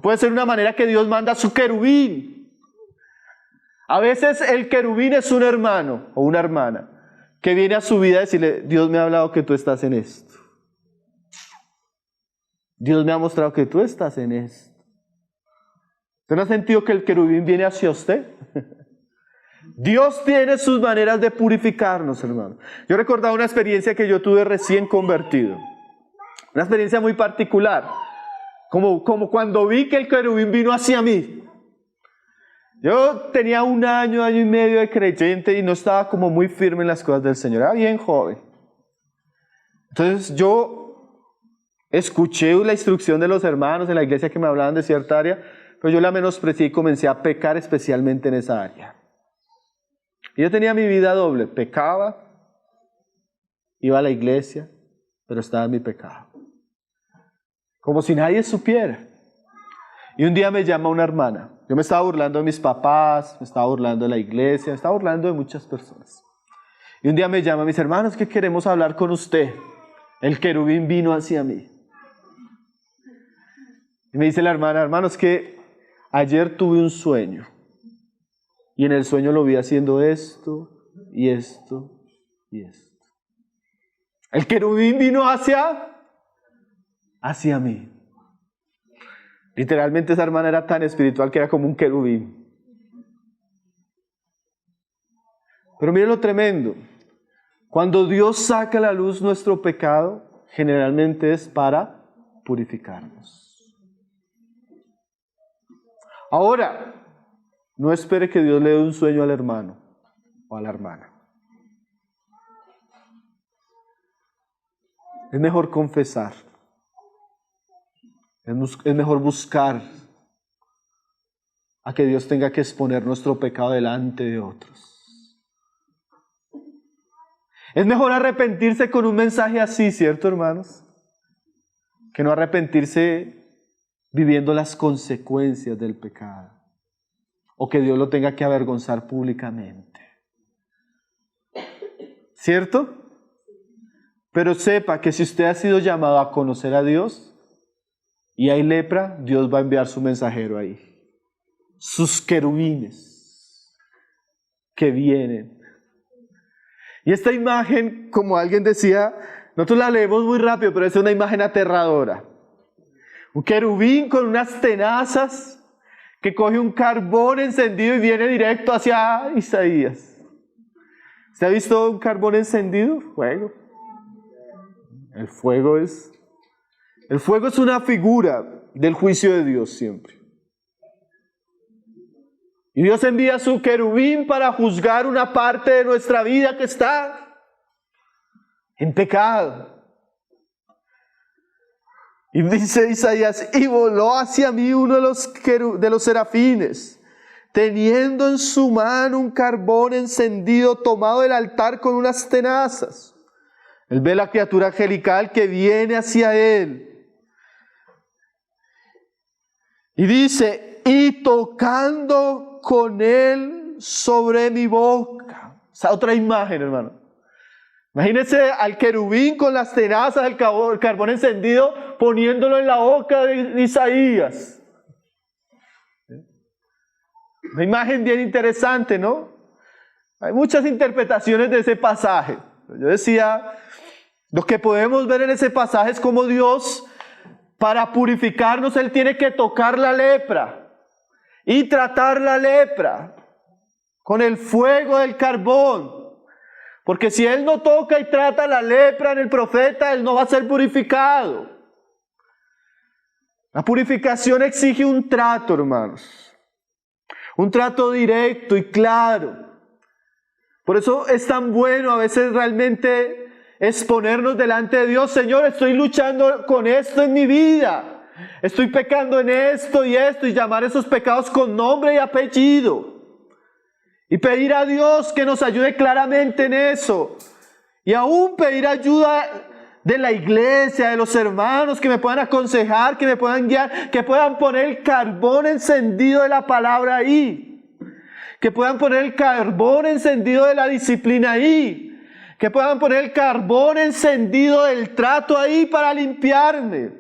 Puede ser una manera que Dios manda a su querubín. A veces el querubín es un hermano o una hermana que viene a su vida a decirle: Dios me ha hablado que tú estás en esto. Dios me ha mostrado que tú estás en esto. ¿Usted no ha sentido que el querubín viene hacia usted? Dios tiene sus maneras de purificarnos, hermano. Yo recordaba una experiencia que yo tuve recién convertido. Una experiencia muy particular. Como cuando vi que el querubín vino hacia mí. Yo tenía un año y medio de creyente y no estaba como muy firme en las cosas del Señor. Era bien joven. Entonces yo escuché la instrucción de los hermanos en la iglesia que me hablaban de cierta área, pero yo la menosprecié y comencé a pecar, especialmente en esa área. Y yo tenía mi vida doble. Pecaba, iba a la iglesia, pero estaba en mi pecado. Como si nadie supiera. Y un día me llama una hermana. Yo me estaba burlando de mis papás, me estaba burlando de la iglesia, me estaba burlando de muchas personas. Y un día me llama: mis hermanos, que queremos hablar con usted. El querubín vino hacia mí. Y me dice la hermana: hermanos, que ayer tuve un sueño. Y en el sueño lo vi haciendo esto, y esto, y esto. El querubín vino hacia mí. Literalmente esa hermana era tan espiritual que era como un querubín. Pero miren lo tremendo. Cuando Dios saca a la luz nuestro pecado, generalmente es para purificarnos. Ahora, no espere que Dios le dé un sueño al hermano o a la hermana. Es mejor confesar. Es mejor buscar a que Dios tenga que exponer nuestro pecado delante de otros. Es mejor arrepentirse con un mensaje así, ¿cierto, hermanos? Que no arrepentirse viviendo las consecuencias del pecado. O que Dios lo tenga que avergonzar públicamente. ¿Cierto? Pero sepa que si usted ha sido llamado a conocer a Dios y hay lepra, Dios va a enviar su mensajero ahí. Sus querubines que vienen. Y esta imagen, como alguien decía, nosotros la leemos muy rápido, pero es una imagen aterradora. Un querubín con unas tenazas que coge un carbón encendido y viene directo hacia Isaías. ¿Usted ha visto un carbón encendido? Fuego. El fuego es una figura del juicio de Dios siempre. Y Dios envía a su querubín para juzgar una parte de nuestra vida que está en pecado. Y dice Isaías: y voló hacia mí uno de los serafines, teniendo en su mano un carbón encendido tomado del altar con unas tenazas. Él ve la criatura angelical que viene hacia él. Y dice: y tocando con él sobre mi boca. Esa otra imagen, hermano. Imagínense al querubín con las tenazas del carbón encendido poniéndolo en la boca de Isaías. Una imagen bien interesante, ¿no? Hay muchas interpretaciones de ese pasaje. Yo decía, lo que podemos ver en ese pasaje es cómo Dios, para purificarnos, Él tiene que tocar la lepra y tratar la lepra con el fuego del carbón. Porque si Él no toca y trata la lepra en el profeta, Él no va a ser purificado. La purificación exige un trato, hermanos. Un trato directo y claro. Por eso es tan bueno a veces realmente exponernos delante de Dios. Señor, estoy luchando con esto en mi vida. Estoy pecando en esto, y llamar esos pecados con nombre y apellido. Y pedir a Dios que nos ayude claramente en eso. Y aún pedir ayuda de la iglesia, de los hermanos, que me puedan aconsejar, que me puedan guiar, que puedan poner el carbón encendido de la palabra ahí. Que puedan poner el carbón encendido de la disciplina ahí. Que puedan poner el carbón encendido del trato ahí para limpiarme.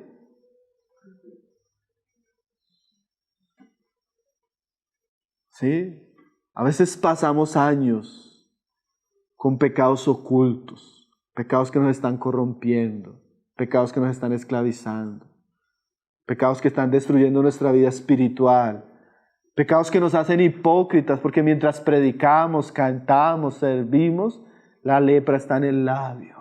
¿Sí? A veces pasamos años con pecados ocultos, pecados que nos están corrompiendo, pecados que nos están esclavizando, pecados que están destruyendo nuestra vida espiritual, pecados que nos hacen hipócritas, porque mientras predicamos, cantamos, servimos, la lepra está en el labio.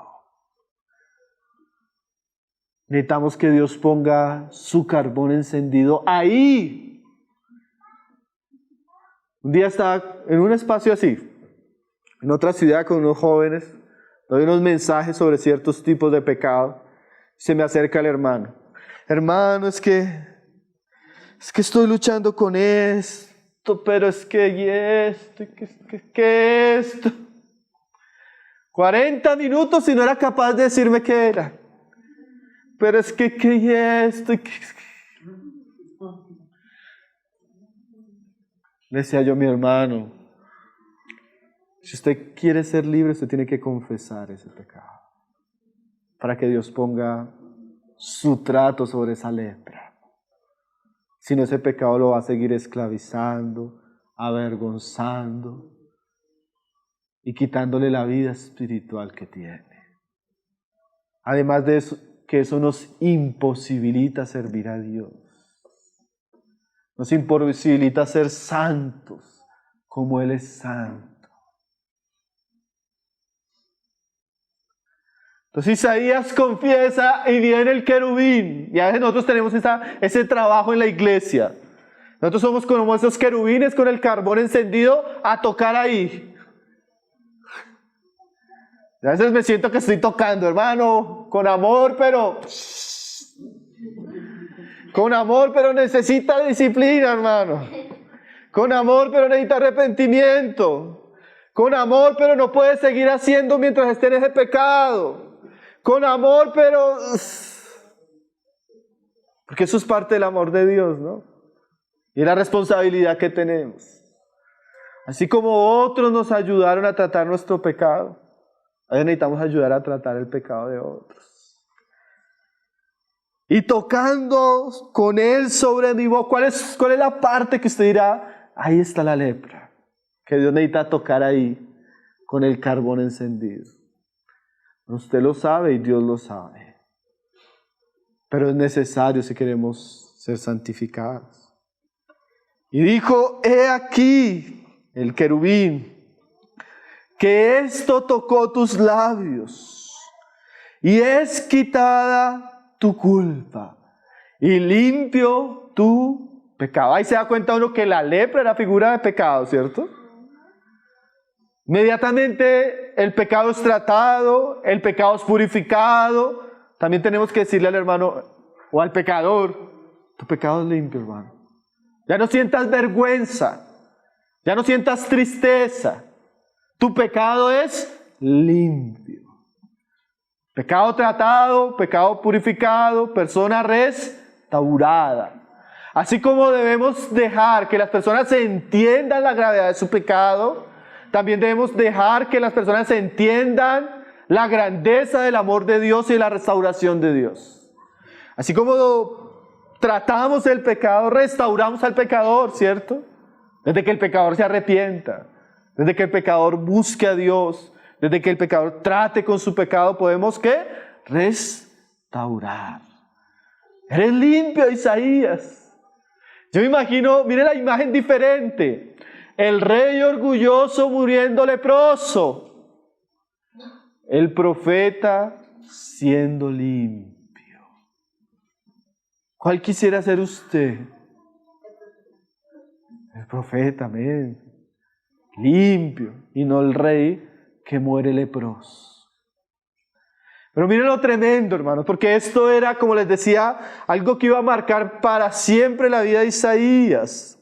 Necesitamos que Dios ponga su carbón encendido ahí. Un día estaba en un espacio así, en otra ciudad con unos jóvenes, doy unos mensajes sobre ciertos tipos de pecado. Se me acerca el hermano. Hermano, es que estoy luchando con esto, pero es que y esto, que esto. 40 minutos y no era capaz de decirme qué era. Pero es que y esto, y que. Le decía yo a mi hermano, si usted quiere ser libre, usted tiene que confesar ese pecado, para que Dios ponga su trato sobre esa lepra. Si no, ese pecado lo va a seguir esclavizando, avergonzando y quitándole la vida espiritual que tiene. Además de eso, que eso nos imposibilita servir a Dios. Nos imposibilita ser santos como Él es santo. Entonces Isaías confiesa y viene el querubín. Y a veces nosotros tenemos ese trabajo en la iglesia. Nosotros somos como esos querubines con el carbón encendido a tocar ahí. Y a veces me siento que estoy tocando, hermano, con amor, pero... Con amor, pero necesita disciplina, hermano. Con amor, pero necesita arrepentimiento. Con amor, pero no puede seguir haciendo mientras esté en ese pecado. Con amor, pero... Porque eso es parte del amor de Dios, ¿no? Y la responsabilidad que tenemos. Así como otros nos ayudaron a tratar nuestro pecado, ahora necesitamos ayudar a tratar el pecado de otros. Y tocando con él sobre mi boca. ¿Cuál es la parte que usted dirá? Ahí está la lepra. Que Dios necesita tocar ahí con el carbón encendido. Usted lo sabe y Dios lo sabe. Pero es necesario si queremos ser santificados. Y dijo, he aquí el querubín, que esto tocó tus labios y es quitada tu culpa y limpio tu pecado. Ahí se da cuenta uno que la lepra era figura de pecado, ¿cierto? Inmediatamente el pecado es tratado, el pecado es purificado. También tenemos que decirle al hermano o al pecador, tu pecado es limpio, hermano. Ya no sientas vergüenza, ya no sientas tristeza. Tu pecado es limpio. Pecado tratado, pecado purificado, persona restaurada. Así como debemos dejar que las personas entiendan la gravedad de su pecado, también debemos dejar que las personas entiendan la grandeza del amor de Dios y de la restauración de Dios. Así como tratamos el pecado, restauramos al pecador, ¿cierto? Desde que el pecador se arrepienta, desde que el pecador busque a Dios, desde que el pecador trate con su pecado, podemos, ¿qué? Restaurar. Eres limpio, Isaías. Yo me imagino, mire la imagen diferente. El rey orgulloso muriendo leproso. El profeta siendo limpio. ¿Cuál quisiera ser usted? El profeta, amén. Limpio. Y no el rey que muere leproso. Pero miren lo tremendo, hermanos, porque esto era, como les decía, algo que iba a marcar para siempre la vida de Isaías.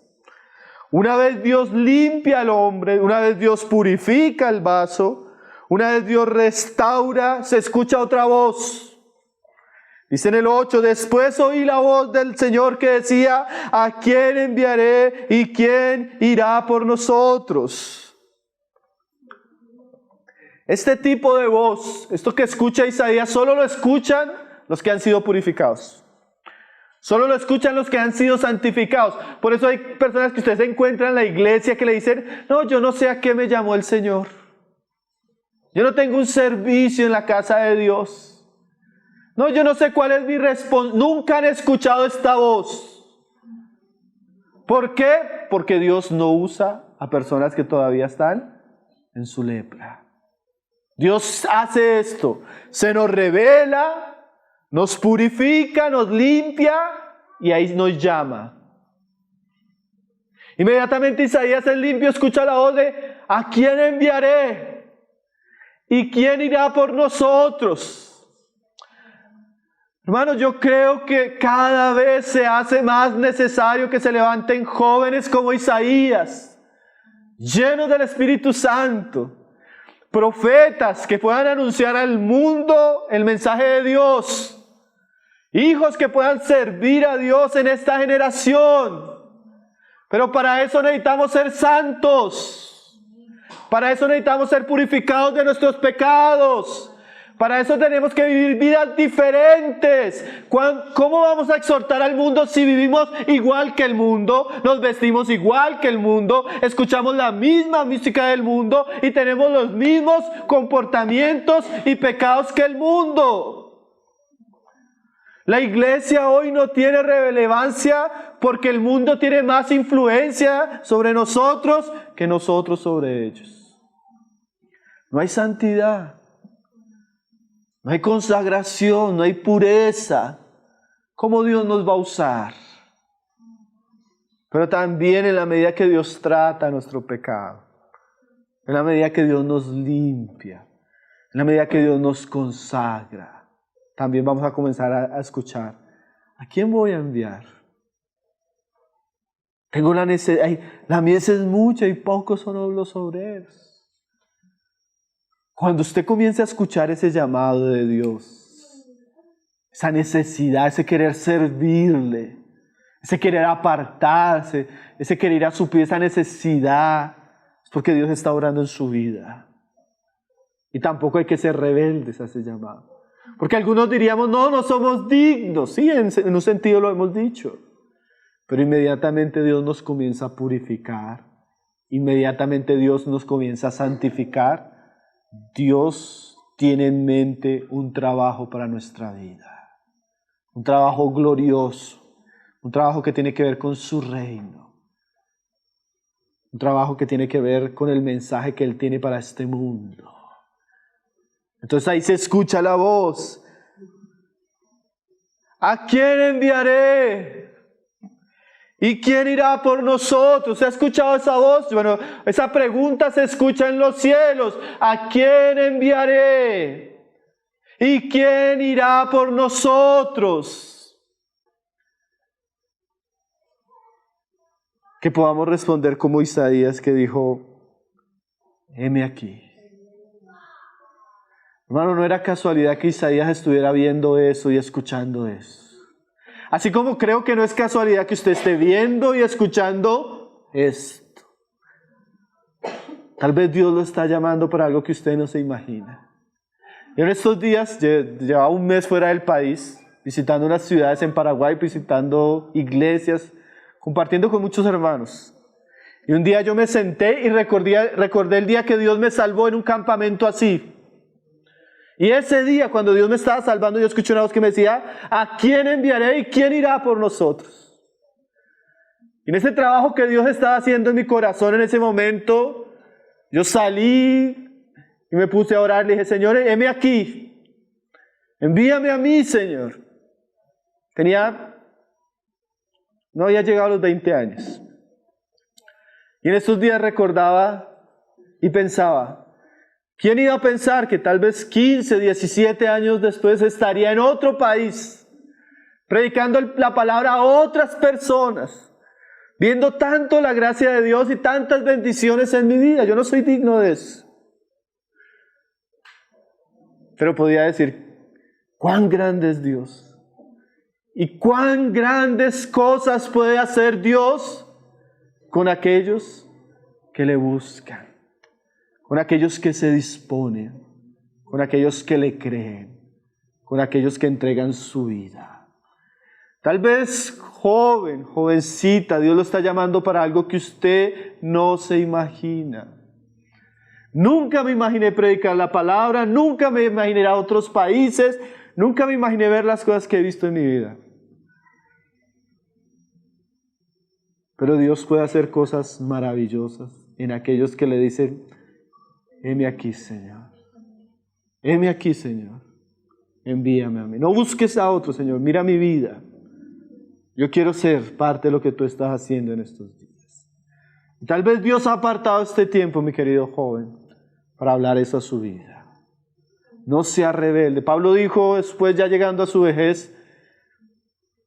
Una vez Dios limpia al hombre, una vez Dios purifica el vaso, una vez Dios restaura, se escucha otra voz. Dice en el 8, después oí la voz del Señor que decía, ¿a quién enviaré y quién irá por nosotros? Este tipo de voz, esto que escucha Isaías, solo lo escuchan los que han sido purificados. Solo lo escuchan los que han sido santificados. Por eso hay personas que ustedes encuentran en la iglesia que le dicen, no, yo no sé a qué me llamó el Señor. Yo no tengo un servicio en la casa de Dios. No, yo no sé cuál es mi responsabilidad. Nunca han escuchado esta voz. ¿Por qué? Porque Dios no usa a personas que todavía están en su lepra. Dios hace esto, se nos revela, nos purifica, nos limpia y ahí nos llama. Inmediatamente Isaías el limpio escucha la voz de ¿a quién enviaré? ¿Y quién irá por nosotros? Hermanos, yo creo que cada vez se hace más necesario que se levanten jóvenes como Isaías, llenos del Espíritu Santo. Profetas que puedan anunciar al mundo el mensaje de Dios. Hijos que puedan servir a Dios en esta generación. Pero para eso necesitamos ser santos. Para eso necesitamos ser purificados de nuestros pecados. Para eso tenemos que vivir vidas diferentes. ¿Cómo vamos a exhortar al mundo si vivimos igual que el mundo? Nos vestimos igual que el mundo, escuchamos la misma música del mundo y tenemos los mismos comportamientos y pecados que el mundo. La iglesia hoy no tiene relevancia porque el mundo tiene más influencia sobre nosotros que nosotros sobre ellos. No hay santidad. No hay consagración, no hay pureza. ¿Cómo Dios nos va a usar? Pero también en la medida que Dios trata nuestro pecado, en la medida que Dios nos limpia, en la medida que Dios nos consagra, también vamos a comenzar a escuchar, ¿a quién voy a enviar? Tengo la necesidad, la mies es mucha y pocos son los obreros. Cuando usted comience a escuchar ese llamado de Dios, esa necesidad, ese querer servirle, ese querer apartarse, ese querer ir a suplir esa necesidad, es porque Dios está obrando en su vida. Y tampoco hay que ser rebeldes a ese llamado. Porque algunos diríamos, no somos dignos. Sí, en un sentido lo hemos dicho. Pero inmediatamente Dios nos comienza a purificar. Inmediatamente Dios nos comienza a santificar. Dios tiene en mente un trabajo para nuestra vida, un trabajo glorioso, un trabajo que tiene que ver con su reino, un trabajo que tiene que ver con el mensaje que Él tiene para este mundo. Entonces ahí se escucha la voz. ¿A quién enviaré? ¿Y quién irá por nosotros? ¿Se ha escuchado esa voz? Bueno, esa pregunta se escucha en los cielos. ¿A quién enviaré? ¿Y quién irá por nosotros? Que podamos responder como Isaías que dijo, heme aquí. Hermano, no era casualidad que Isaías estuviera viendo eso y escuchando eso. Así como creo que no es casualidad que usted esté viendo y escuchando esto. Tal vez Dios lo está llamando para algo que usted no se imagina. Yo en estos días llevaba un mes fuera del país, visitando unas ciudades en Paraguay, visitando iglesias, compartiendo con muchos hermanos. Y un día yo me senté y recordé el día que Dios me salvó en un campamento así. Y ese día, cuando Dios me estaba salvando, yo escuché una voz que me decía, ¿a quién enviaré y quién irá por nosotros? Y en ese trabajo que Dios estaba haciendo en mi corazón en ese momento, yo salí y me puse a orar. Le dije, Señor, heme aquí. Envíame a mí, Señor. No había llegado a los 20 años. Y en estos días recordaba y pensaba, ¿quién iba a pensar que tal vez 15, 17 años después estaría en otro país, predicando la palabra a otras personas, viendo tanto la gracia de Dios y tantas bendiciones en mi vida? Yo no soy digno de eso. Pero podía decir, cuán grande es Dios y cuán grandes cosas puede hacer Dios con aquellos que le buscan, con aquellos que se disponen, con aquellos que le creen, con aquellos que entregan su vida. Tal vez joven, jovencita, Dios lo está llamando para algo que usted no se imagina. Nunca me imaginé predicar la palabra, nunca me imaginé ir a otros países, nunca me imaginé ver las cosas que he visto en mi vida. Pero Dios puede hacer cosas maravillosas en aquellos que le dicen, heme aquí, Señor. Heme aquí, Señor. Envíame a mí. No busques a otro, Señor. Mira mi vida. Yo quiero ser parte de lo que tú estás haciendo en estos días. Y tal vez Dios ha apartado este tiempo, mi querido joven, para hablar eso a su vida. No sea rebelde. Pablo dijo después, ya llegando a su vejez,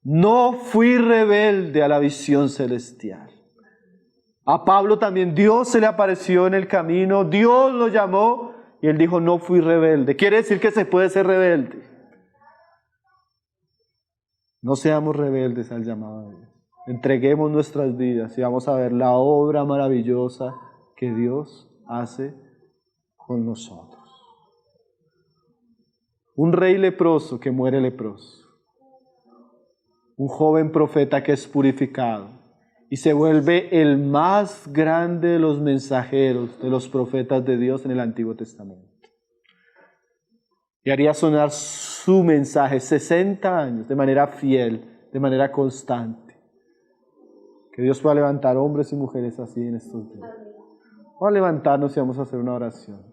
no fui rebelde a la visión celestial. A Pablo también Dios se le apareció en el camino, Dios lo llamó y él dijo, no fui rebelde. Quiere decir que se puede ser rebelde. No seamos rebeldes al llamado de Dios. Entreguemos nuestras vidas y vamos a ver la obra maravillosa que Dios hace con nosotros. Un rey leproso que muere leproso. Un joven profeta que es purificado y se vuelve el más grande de los mensajeros, de los profetas de Dios en el Antiguo Testamento. Y haría sonar su mensaje 60 años de manera fiel, de manera constante. Que Dios pueda levantar hombres y mujeres así en estos días. Vamos a levantarnos y vamos a hacer una oración.